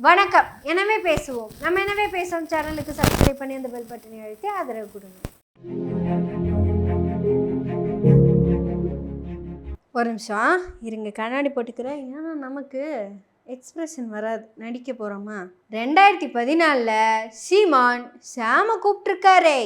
வணக்கம். எனவே பேசுவோம். நம்ம எனவே பேசுவோம் சேனலுக்கு சப்ஸ்கிரைப் பண்ணி அந்த பெல் பட்டனை அழுத்தி ஆதரவு கொடுங்க. ஒரு நிமிஷம் இருங்க, கண்ணாடி போட்டுக்கிறேன். ஏன்னா நமக்கு எக்ஸ்பிரஷன் வராது, நடிக்க போகிறோமா. 2014 சீமான் சாம கூப்பிட்டுருக்காரே,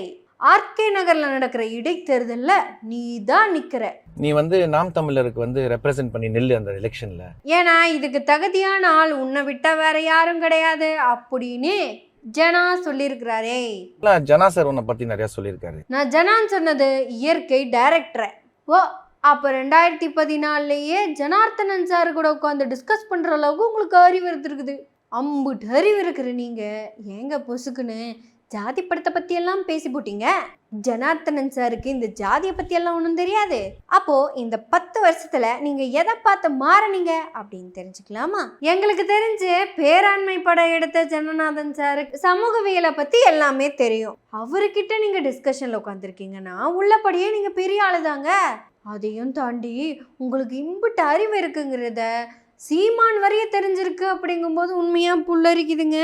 ஆர்கே நகரில் நடக்கிற இடைத்தேர்தலில் நீ தான் நிற்கிற. நீ நாம் தமிழருக்கு ரெப்ரசென்ட் பண்ணி நில்லு அந்த எலெக்ஷன்ல. ஏன்னா இதுக்கு தகுதியான ஆள் உன்னை விட்டா வேற யாரும் கிடையாது அப்படின்னு ஜனா சொல்லியிருக்கிறாரே. ஜனா சார் உன்னை பத்தி நிறைய சொல்லியிருக்காரு. நான் ஜனான்னு சொன்னது இயற்கை டைரக்டரை. ஓ, அப்போ 2014 ஜனார்த்தனன் சார் கூட உட்காந்து டிஸ்கஸ் பண்ணுற அளவுக்கு உங்களுக்கு அறிவு இருந்திருக்குது. அம்புட்டு அறிவு இருக்கிற நீங்கள் ஏங்க பொசுக்குன்னு ஜாதி படத்தை பற்றியெல்லாம் பேசி போட்டீங்க. ஜனார்த்தனன் சாருக்கு இந்த ஜாதியை பற்றியெல்லாம் ஒன்றும் தெரியாது. அப்போது இந்த 10 வருஷத்தில் நீங்கள் எதை பார்த்து மாறினீங்க அப்படின்னு தெரிஞ்சுக்கலாமா? எங்களுக்கு தெரிஞ்சு பேராண்மை படம் எடுத்த ஜனநாதன் சாருக்கு சமூகவியலை பற்றி எல்லாமே தெரியும். அவர்கிட்ட நீங்கள் டிஸ்கஷனில் உட்காந்துருக்கீங்கன்னா உள்ளபடியே நீங்கள் பெரிய ஆளுதாங்க. அதையும் தாண்டி உங்களுக்கு இம்புட்டு அறிவு இருக்குங்கிறத சீமான் வரைய தெரிஞ்சிருக்கு. அப்படிங்கும்போது உண்மையாக புல்லரிக்குதுங்க.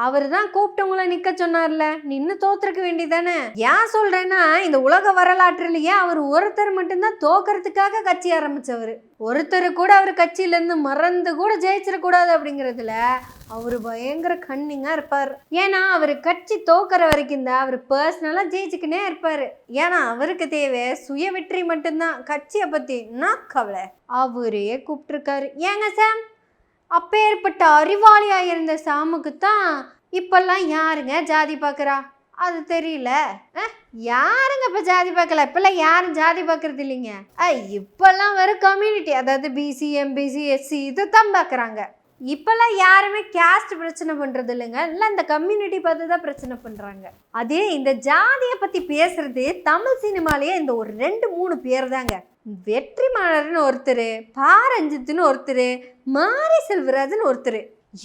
அவர் தான் கூப்பிட்டவங்கள நிற்க சொன்னார்ல, நின்று தோத்துருக்க வேண்டியதானே. ஏன் சொல்கிறேன்னா, இந்த உலக வரலாற்றுலையே அவர் ஒருத்தர் மட்டும்தான் தோக்கிறதுக்காக கட்சி ஆரம்பித்தவர். ஒருத்தர் கூட அவர் கட்சியிலேருந்து மறந்து கூட ஜெயிச்சிடக்கூடாது அப்படிங்கிறதுல அவர் பயங்கர கன்னிங்காக இருப்பார். ஏன்னா அவர் கட்சி தோக்கிற வரைக்கும் தான் அவர் பர்சனலாக ஜெயிச்சுக்கினே இருப்பார். ஏன்னா அவருக்கு தேவை சுய வெற்றி மட்டும்தான். கட்சியை பற்றி நான் கவலை. அவரே கூப்பிட்டுருக்காரு. ஏங்க சாம், அப்பேற்பட்ட அறிவாளியாக இருந்த சாமுக்கு தான் இப்பெல்லாம் யாருங்க ஜாதி பார்க்குறா அது தெரியல. யாருங்க இப்போ ஜாதி பார்க்கல? இப்பெல்லாம் யாரும் ஜாதி பார்க்கறது இல்லைங்க. இப்பெல்லாம் வெறும் கம்யூனிட்டி, அதாவது பிசி எம்பிசி எஸ்சி இதை தான் பார்க்குறாங்க. இப்பெல்லாம் யாருமே கேஸ்ட் பிரச்சனை பண்ணுறது இல்லைங்க, இல்லை இந்த கம்யூனிட்டி பார்த்து தான் பிரச்சனை பண்ணுறாங்க. அதே இந்த ஜாதியை பற்றி பேசுறது தமிழ் சினிமாலேயே இந்த ஒரு 2-3 பேர் தாங்க. வெற்றிமாறன் ஒருத்தர், பாரஞ்சித்துன்னு ஒருத்தர், மாரி செல்வராஜன் ஒருத்தர்.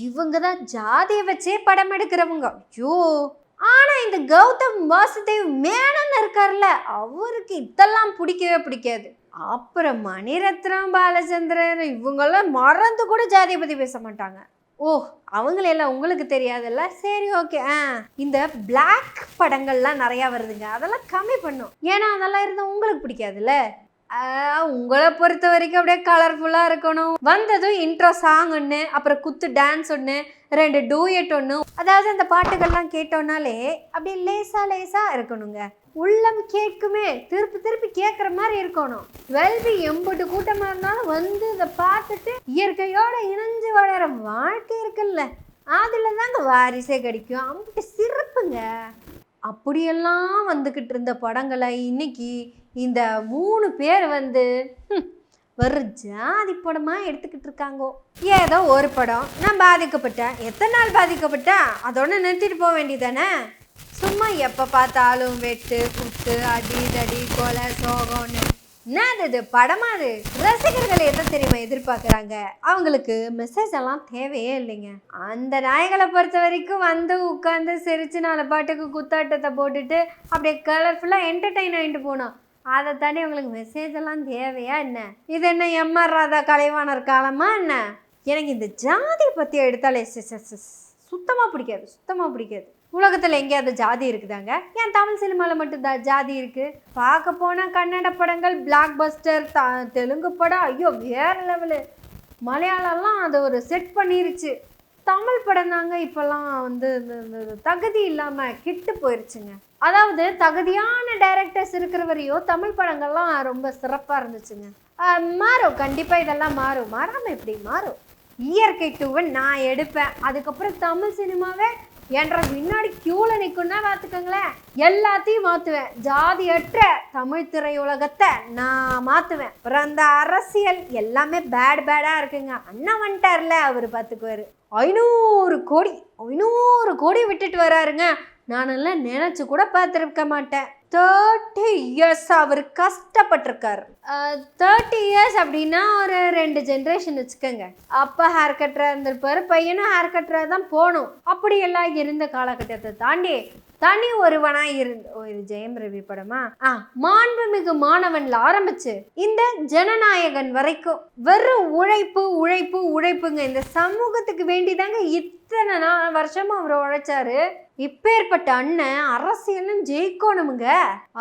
இவங்க தான் ஜாதியை வச்சே படம் எடுக்கிறவங்க. ஐயோ, ஆனால் இந்த கௌதம் வாசுதேவ் மேனன் இருக்கார்ல, அவருக்கு இதெல்லாம் பிடிக்கவே பிடிக்காது. அப்புறம் மணிரத்னம், பாலச்சந்திரன் இவங்கெல்லாம் மறந்து கூட ஜாதியை பற்றி பேச மாட்டாங்க. ஓ, அவங்களெல்லாம் உங்களுக்கு தெரியாதுல்ல, சரி ஓகே. இந்த பிளாக் படங்கள்லாம் நிறையா வருதுங்க, அதெல்லாம் கம்மி பண்ணும். ஏன்னா அதெல்லாம் இருந்தால் உங்களுக்கு பிடிக்காதுல்ல. உங்களை பொறுத்த வரைக்கும் அப்படியே கலர்ஃபுல்லாக இருக்கணும். வந்ததும் இன்ட்ரோ சாங் ஒன்று, அப்புறம் குத்து டான்ஸ் ஒன்று, 2 டூயட் ஒன்று. அதாவது அந்த பாட்டுகள்லாம் கேட்டோன்னாலே அப்படியே லேசாக இருக்கணுங்க. உள்ளம் கேட்குமே, திருப்பி கேட்குற மாதிரி இருக்கணும். வெல்வி எம்பட்டு கூட்டமாக இருந்தாலும் இதை பார்த்துட்டு இயற்கையோட இணைஞ்சு வளர வாழ்க்கை இருக்குல்ல, அதில் தாங்க வாரிசே கிடைக்கும். அம்பிட்டு சிறப்புங்க. அப்படியெல்லாம் வந்துக்கிட்டு இருந்த படங்களை இன்னைக்கு இந்த 3 பேர் வெறும் ஜாதி படமாக எடுத்துக்கிட்டு இருக்காங்கோ. ஏதோ ஒரு படம் நான் பாதிக்கப்பட்டேன், எத்தனை நாள் பாதிக்கப்பட்டேன், அதோட நிறுத்திட்டு போக வேண்டியதானே. சும்மா எப்போ பார்த்தாலும் வெட்டு குத்து அடி தடி கொலை சோகம்னு என்னது இது படமா? அது ரசிகர்கள் எதை தெரியுமா எதிர்பார்க்குறாங்க? அவங்களுக்கு மெசேஜ் எல்லாம் தேவையே இல்லைங்க. அந்த நாய்களை பொறுத்த வரைக்கும் உட்காந்து சிரிச்சு 4 பாட்டுக்கு குத்தாட்டத்தை போட்டுட்டு அப்படியே கலர்ஃபுல்லாக என்டர்டெயின் ஆகிட்டு போனோம். அதை தாண்டி அவங்களுக்கு மெசேஜ் எல்லாம் தேவையா என்ன? இது என்ன எம்ஆர் ராதா கலைவாணர் காலமா என்ன? எனக்கு இந்த ஜாதியை பற்றி எடுத்தாலே சுத்தமாக பிடிக்காது. உலகத்தில் எங்கேயாவது ஜாதி இருக்குதாங்க? ஏன் தமிழ் சினிமாவில் மட்டும்தான் ஜாதி இருக்குது? பார்க்க போனால் கன்னட படங்கள் பிளாக் பஸ்டர், தெலுங்கு படம் ஐயோ வேறு லெவலு. மலையாளம்லாம் அதை ஒரு செட் பண்ணிருச்சு. தமிழ் படம் தாங்க இப்போல்லாம் தகுதி இல்லாமல் கிட்டு போயிடுச்சுங்க. அதாவது தகுதியான டைரக்டர்ஸ் இருக்கிற வரையும் தமிழ் படங்கள்லாம் ரொம்ப சிறப்பாக இருந்துச்சுங்க. மாறும், கண்டிப்பாக இதெல்லாம் மாறாமல் எப்படி மாறும். இயற்கை 2 நான் எடுப்பேன், அதுக்கப்புறம் தமிழ் சினிமாவே என்ற முன்னாடி கியூவில் நிற்குன்னா பார்த்துக்கோங்களேன், எல்லாத்தையும் மாற்றுவேன். ஜாதியற்ற தமிழ் திரையுலகத்தை நான் மாற்றுவேன். அப்புறம் அந்த அரசியல் எல்லாமே பேடாக இருக்குங்க. அண்ணா வந்துட்டார்ல, அவர் பார்த்துக்குவார். 500 கோடி விட்டுட்டு வராருங்க. நானெல்லாம் நினச்சி கூட பார்த்துருக்க மாட்டேன். 30 years அவர் கஷ்டப்பட்டிருக்காரு. 30 years அப்படின்னா ஒரு 2 ஜென்ரேஷன் வச்சுக்கோங்க. அப்பா ஹேர் கட்டராக இருந்திருப்பாரு, பையனும் ஹேர் கட்டராக தான் போகணும். அப்படியெல்லாம் இருந்த காலகட்டத்தை தாண்டி தனி ஒருவனாய் இது ஜெயம் ரவி படமா? மாண்புமிகு மாணவன்ல ஆரம்பிச்சு இந்த ஜனநாயகன் வரைக்கும் வெறும் உழைப்புங்க. இந்த சமூகத்துக்கு வேண்டிதாங்க இத்தனை வருஷமா அவர் உழைச்சாரு. இப்பேற்பட்ட அண்ணன் அரசியலும் ஜெயிக்கணுமுங்க.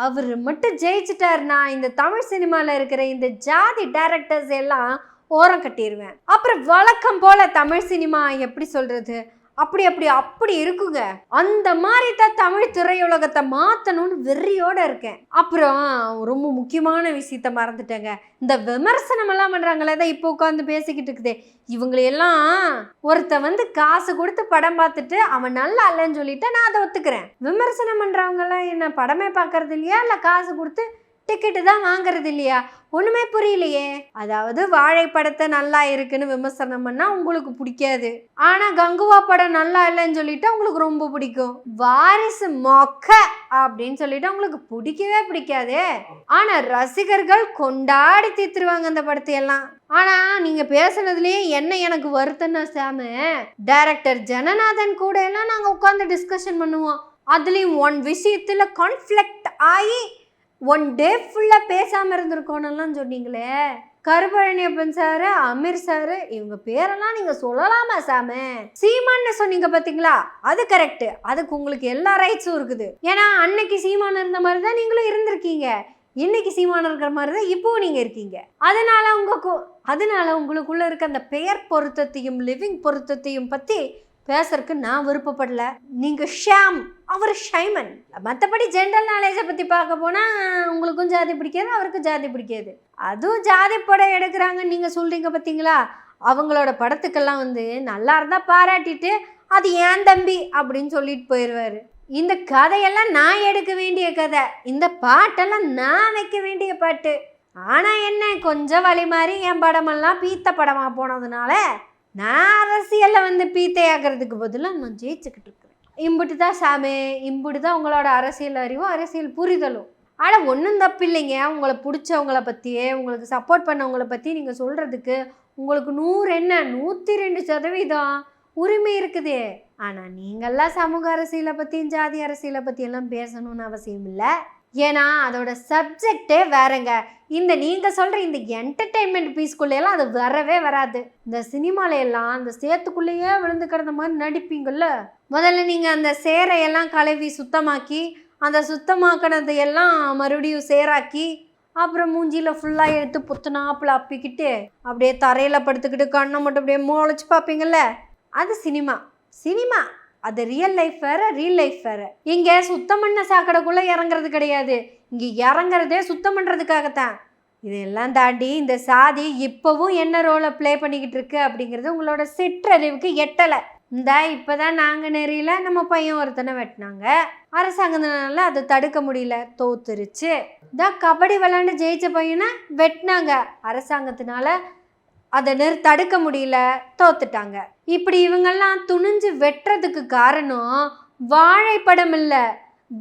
அவர் மட்டும் ஜெயிச்சிட்டாருன்னா இந்த தமிழ் சினிமால இருக்கிற இந்த ஜாதி டைரக்டர்ஸ் எல்லாம் ஓரம் கட்டிடுவேன். அப்புறம் வழக்கம் போல தமிழ் சினிமா எப்படி சொல்றது, அப்படி அப்படி அப்படி இருக்குங்க. அந்த மாதிரி தான் தமிழ் திரையுலகத்தை மாத்தணும்னு வெறியோட இருக்கேன். அப்புறம் ரொம்ப முக்கியமான விஷயத்த மறந்துட்டேங்க. இந்த விமர்சனம் எல்லாம் பண்றாங்களே, தான் இப்போ உட்காந்து பேசிக்கிட்டு இருக்குதே, இவங்களையெல்லாம் ஒருத்த காசு கொடுத்து படம் பார்த்துட்டு அவன் நல்லா இல்லைன்னு சொல்லிட்டு நான் அதை ஒத்துக்கிறேன். விமர்சனம் பண்றவங்க எல்லாம் என்ன படமே பார்க்கறது இல்லையா, இல்ல காசு கொடுத்து டிக்கெட்டு தான் வாங்குறது இல்லையா? ஒண்ணுமே புரியலையே. அதாவது வாழை படத்தை நல்லா இருக்குன்னு விமர்சனம் பண்ணா உங்களுக்கு பிடிக்காது, ஆனா கங்குவா படம் நல்லா இல்லைன்னு சொல்லிட்டு உங்களுக்கு ரொம்ப பிடிக்கும். வாரிசு மொக்க அப்படின்னு சொல்லிட்டு உங்களுக்கு பிடிக்கவே பிடிக்காதே, ஆனா ரசிகர்கள் கொண்டாடி தீர்த்துருவாங்க அந்த படத்தை எல்லாம். ஆனா நீங்க பேசுனதுலயே என்ன எனக்கு வருத்தம்னா சாம, டைரக்டர் ஜனநாதன் கூட எல்லாம் நாங்க உட்கார்ந்து டிஸ்கஷன் பண்ணுவோம். அதுலயும் ஒன் விஷயத்துல கான்ஃப்ளிக்ட் ஆகி ஒன் டே ஃபுல்லாக பேசாமல் இருந்திருக்கோன்னெல்லாம் சொன்னீங்களே. கருப்பழனியப்பன் சாரு, அமீர் சாரு, இவங்க பேரெல்லாம் நீங்கள் சொல்லலாமா சாம? சீமான்னு சொன்னீங்க பார்த்தீங்களா, அது கரெக்டு. அதுக்கு உங்களுக்கு எல்லா ரைட்ஸும் இருக்குது. ஏன்னா அன்னைக்கு சீமான் இருந்த மாதிரி தான் நீங்களும் இருந்திருக்கீங்க, இன்னைக்கு சீமான் இருக்கிற மாதிரி தான் இப்போவும் நீங்கள் இருக்கீங்க. அதனால உங்களுக்குள்ள இருக்க அந்த பெயர் பொருத்தத்தையும் லிவிங் பொருத்தத்தையும் பற்றி பேசுறதுக்கு நான் விருப்பப்படல. நீங்க ஷாம், அவர் ஷைமன். மற்றபடி ஜென்ரல் நாலேஜை பற்றி பார்க்க போனால் உங்களுக்கும் ஜாதி பிடிக்காது, அவருக்கும் ஜாதி பிடிக்காது. அதுவும் ஜாதி படம் எடுக்கிறாங்க நீங்கள் சொல்கிறீங்க பார்த்தீங்களா, அவங்களோட படத்துக்கெல்லாம் நல்லா இருந்தால் பாராட்டிட்டு அது ஏன் தம்பி அப்படின்னு சொல்லிட்டு போயிடுவார். இந்த கதையெல்லாம் நான் எடுக்க வேண்டிய கதை, இந்த பாட்டெல்லாம் நான் வைக்க வேண்டிய பாட்டு. ஆனால் என்ன, கொஞ்சம் வழி மாதிரி என் படமெல்லாம் பீத்த படமாக போனதுனால நான் அரசியலில் பீத்தையாகிறதுக்கு பதிலாக நான் ஜெயிச்சுக்கிட்டு இருக்கிறேன். இம்புட்டு தான் சாமி, இம்புட்டு தான் உங்களோட அரசியல் அறிவும் அரசியல் புரிதலும். ஆனால் ஒன்றும் தப்பு இல்லைங்க. உங்களை பிடிச்சவங்கள பற்றியே, உங்களுக்கு சப்போர்ட் பண்ணவங்கள பற்றி நீங்கள் சொல்கிறதுக்கு உங்களுக்கு 102% உரிமை இருக்குது. ஆனால் நீங்கள்லாம் சமூக அரசியலை பற்றியும் ஜாதி அரசியலை பற்றியெல்லாம் பேசணும்னு அவசியம் இல்லை. ஏன்னா அதோட சப்ஜெக்டே வேறங்க. இந்த நீங்கள் சொல்கிற இந்த என்டர்டெயின்மெண்ட் பீஸ்குள்ளேயெல்லாம் அது வரவே வராது. இந்த சினிமாலையெல்லாம் அந்த சேத்துக்குள்ளேயே விழுந்து கிடந்த மாதிரி நடிப்பீங்கள்ல. முதல்ல நீங்கள் அந்த சேரையெல்லாம் கழுவி சுத்தமாக்கி, அந்த சுத்தமாக்கினது எல்லாம் மறுபடியும் சேராக்கி, அப்புறம் மூஞ்சியில் ஃபுல்லாக எடுத்து புத்துனாப்பில் அப்பிக்கிட்டு அப்படியே தரையில் படுத்துக்கிட்டு கண்ணை மட்டும் அப்படியே முளைச்சி பார்ப்பீங்கள்ல, அது சினிமா. சினிமா அது ரியல் லைஃப் வேறு, ரியல் லைஃப் வேறு. இங்கே சுத்தம் பண்ண சாக்கடைக்குள்ளே இறங்குறது கிடையாது, இங்கே இறங்குறதே சுத்தம் பண்ணுறதுக்காகத்தான். இதெல்லாம் தாண்டி இந்த சாதி இப்போவும் என்ன ரோலை ப்ளே பண்ணிக்கிட்டு இருக்கு அப்படிங்கிறது உங்களோட சிற்றறிவுக்கு எட்டலை. இப்போ தான் நாங்கள் நெறியில் நம்ம பையன் ஒருத்தனை வெட்டினாங்க, அரசாங்கத்தினால அதை தடுக்க முடியல, தோத்துருச்சு. கபடி விளாண்டு ஜெயிச்ச பையனை வெட்டினாங்க, அரசாங்கத்தினால அதை தடுக்க முடியல, தோத்துட்டாங்க. இப்படி இவங்கெல்லாம் துணிஞ்சு வெட்டுறதுக்கு காரணம் வாழைப்படம் இல்லை,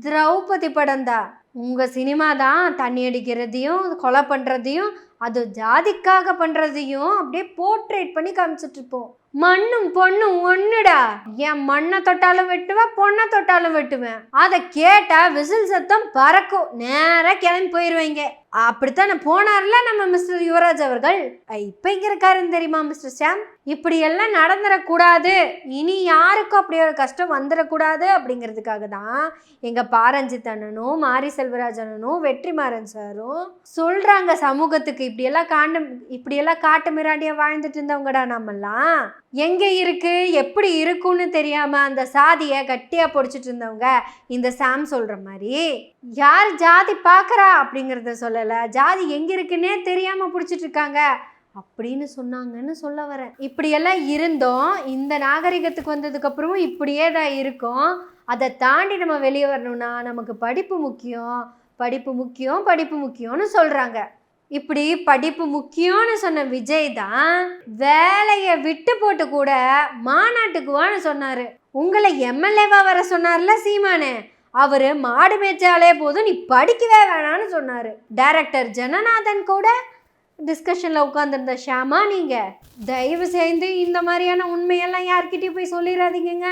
திரௌபதி படம் தான். உங்கள் சினிமா தான் தண்ணி அடிக்கிறதையும் கொலை பண்ணுறதையும் அது ஜாதிக்காக பண்ணுறதையும் அப்படியே போர்ட்ரேட் பண்ணி காமிச்சிட்டு இருப்போம். மண்ணும் பொண்ணும் ஒன்றுடா, என் மண்ணை தொட்டாலும் வெட்டுவேன், பொண்ணை தொட்டாலும் வெட்டுவேன். அதை கேட்டால் விசில் சத்தம் பறக்கும், நேராக கிளம்பி போயிடுவீங்க. அப்படித்தான் போனார்ல நம்ம மிஸ்டர் யுவராஜ் அவர்கள். இப்போ இங்கே இருக்காருன்னு தெரியுமா மிஸ்டர் ஷாம்? இப்படியெல்லாம் நடந்துடக்கூடாது, இனி யாருக்கும் அப்படி ஒரு கஷ்டம் வந்துடக்கூடாது அப்படிங்கிறதுக்காக தான் எங்கள் பாரஞ்சித் அண்ணனும் மாரி செல்வராஜ் அண்ணனும் வெற்றிமாறன் சாரும் சொல்கிறாங்க சமூகத்துக்கு, இப்படியெல்லாம் காட்டு மிராண்டியாக வாழ்ந்துட்டு இருந்தவங்கடா நம்மெல்லாம். எங்கே இருக்கு எப்படி இருக்குன்னு தெரியாமல் அந்த சாதியை கட்டியாக பொடிச்சிட்டு இருந்தவங்க இந்த சாம் சொல்கிற மாதிரி யார் ஜாதி பார்க்குறா அப்படிங்கிறத சொல்லலை, ஜாதி எங்கே இருக்குன்னே தெரியாமல் பிடிச்சிட்டு இருக்காங்க அப்படின்னு சொன்னாங்கன்னு சொல்ல வரேன். இப்படியெல்லாம் இருந்தோம், இந்த நாகரிகத்துக்கு வந்ததுக்கப்புறமும் இப்படியே தான் இருக்கும். அதை தாண்டி நம்ம வெளியே வரணும்னா நமக்கு படிப்பு முக்கியம், படிப்பு முக்கியம், படிப்பு முக்கியம்னு சொல்கிறாங்க. இப்படி படிப்பு முக்கியம்னு சொன்ன விஜய் தான் வேலையை விட்டு போட்டு கூட மாநாட்டுக்கு வான்னு சொன்னார். உங்களை எம்எல்ஏவா வர சொன்னார்ல சீமானு, அவர் மாடு மேய்ச்சாலே போதும் நீ படிக்கவே வேணான்னு சொன்னார். டைரக்டர் ஜனநாதன் கூட டிஸ்கஷனில் உட்காந்துருந்த ஷாமா, நீங்கள் தயவு செய்து இந்த மாதிரியான உண்மையெல்லாம் யார்கிட்டையும் போய் சொல்லிடாதீங்க.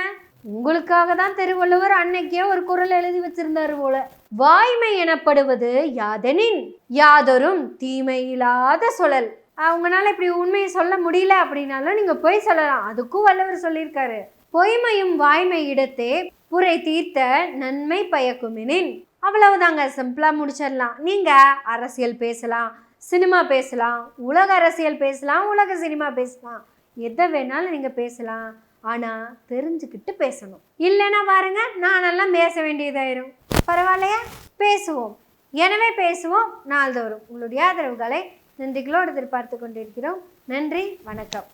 உங்களுக்காக தான் திருவள்ளுவர் அன்னைக்கே ஒரு குறள் எழுதி வச்சிருந்தாரு போல. வாய்மை எனப்படுவது யாதெனின் யாதொரும் தீமை இல்லாத சொல்லல். அவங்களால இப்படி உண்மையை சொல்ல முடியல அப்படின்னாலும் நீங்கள் போய் சொல்லலாம், அதுக்கும் வள்ளுவர் சொல்லியிருக்காரு. பொய்மையும் வாய்மை இடத்தே புரை தீர்த்த நன்மை பயக்குமெனின். அவ்வளவுதாங்க, சிம்பிளா முடிச்சிடலாம். நீங்க அரசியல் பேசலாம், சினிமா பேசலாம், உலக அரசியல் பேசலாம், உலக சினிமா பேசலாம், எதை வேணாலும் நீங்க பேசலாம். ஆனா தெரிஞ்சுக்கிட்டு பேசணும். இல்லைன்னா பாருங்க, நானெல்லாம் பேச வேண்டியதாயிரும். பரவாயில்லையா? பேசுவோம். எனவே பேசுவோம். நாள்தோறும் உங்களுடைய ஆதரவுகளை நன்றிகளோடு எதிர்பார்த்து கொண்டிருக்கிறோம். நன்றி, வணக்கம்.